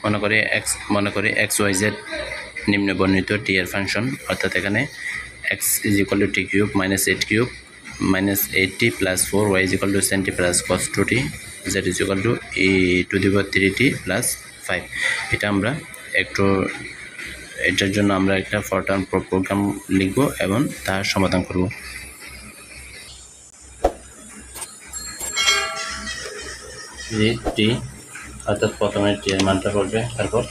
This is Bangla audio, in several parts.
মনে করি এক্স ওয়াই জেড নিম্ন বর্ণিত টি এর ফাংশন, অর্থাৎ এখানে x is equal to t cube minus 8 cube minus 8t plus 4, y is equal to sin t plus cos 2t, z is equal to e to the power 3t plus 5। এটা আমরা একটু এটার জন্য আমরা একটা ফর টার্ম প্রোগ্রাম লিখব এবং তার সমাধান করব। টি অর্থাৎ প্রথমে টি এর মানটা করবে, তারপর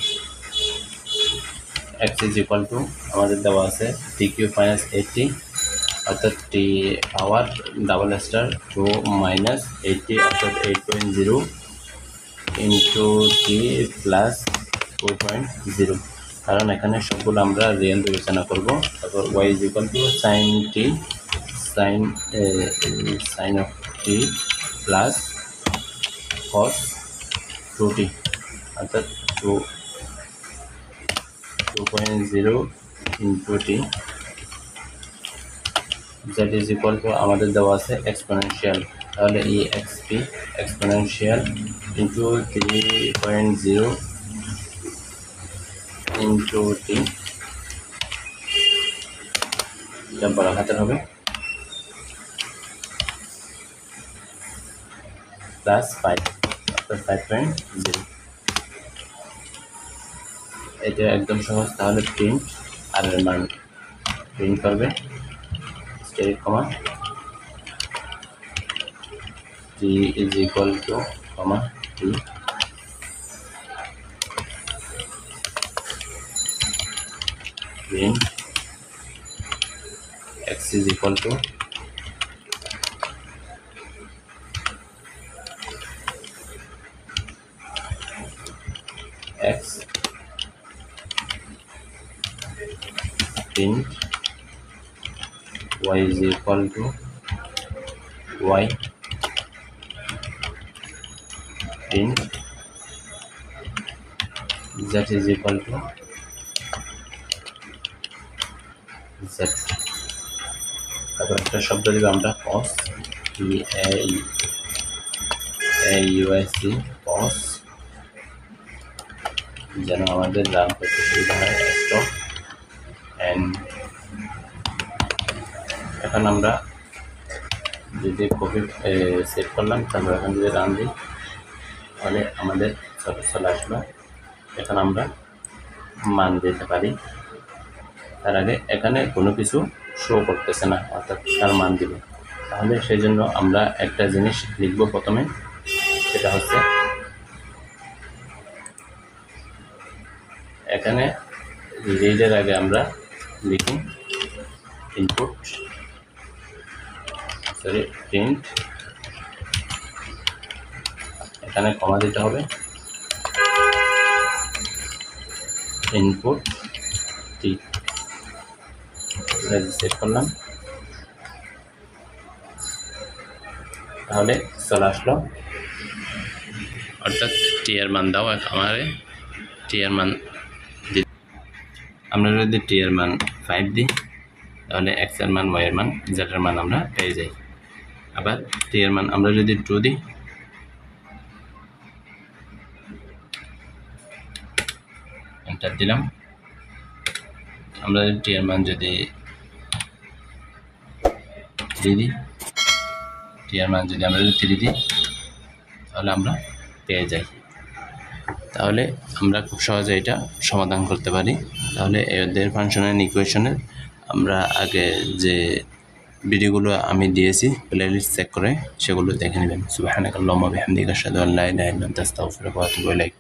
x ইজ ইকুয়াল টু আমাদের দেওয়া আছে টি কিউব মাইনাস 8t, অর্থাৎ T power double star 2 minus 8t অর্থাৎ 8.0 ইন্টু টি প্লাস 4.0, কারণ এখানে সবগুলো আমরা রিয়েল বিবেচনা করব। তারপর y is equal to sine of t plus cos 2t অর্থাৎ 2.0 into t. z is equal to আমাদের দেওয়া আছে এক্সপোনেনশিয়াল, তাহলে এই xp exponential into 3.0 into t, এটা বড় হাতের হবে, প্লাস 5 অর্থাৎ 5.0। এটা একদম সহজ, তাহলে প্রিন্ট আর এর মান প্রিন্ট করবে asterisk comma t is equal to comma t, print x is equal to x, print y is equal to y, print z is equal to z। তারপর একটা শব্দ দিব আমরা cos, c cos, যেন আমাদের রান করতে সুবিধা হয় স্টপ এন্ড। এখন আমরা যদি কপি সেভ করলাম, তারপর এখন যদি রান দিই তাহলে আমাদের চলে আসলো। এখন আমরা মান দিতে পারি, তার আগে এখানে কোনো কিছু শো করতেছে না, অর্থাৎ তার মান দিব। তাহলে সেই জন্য আমরা একটা জিনিস লিখব প্রথমে, সেটা হচ্ছে এখানে রিডের আগে আমরা লিখি ইনপুট প্রিন্ট, এখানে কমা দিতে হবে, ইনপুট টি, সেট করলাম, তাহলে চলে আসলো। অর্থাৎ টি এর মান দাও, আমারে টি এর মান আমরা যদি টি এর মান 5 দিই তাহলে x এর মান, y এর মান, z এর মান আমরা পেয়ে যাই। আবার টি এর মান আমরা যদি 2 দিই, এন্টার দিলাম, আমরা টি এর মান যদি 3 দিই, টি এর মান যদি আমরা 3 দিই তাহলে আমরা পেয়ে যাই। তাহলে আমরা খুব সহজে এটা সমাধান করতে পারি। তাহলে এদের ফাংশন এন্ড ইকুয়েশনের আমরা আগে যে ভিডিওগুলো আমি দিয়েছি প্লেলিস্ট চেক করে সেগুলো দেখে নেবেন। সুবহানাকাল্লাহুম্মা বিহামদিকা আশহাদু আল্লা ইলাহা ইল্লা আনতা আস্তাগফিরুকা ওয়া আতুবু ইলাইক।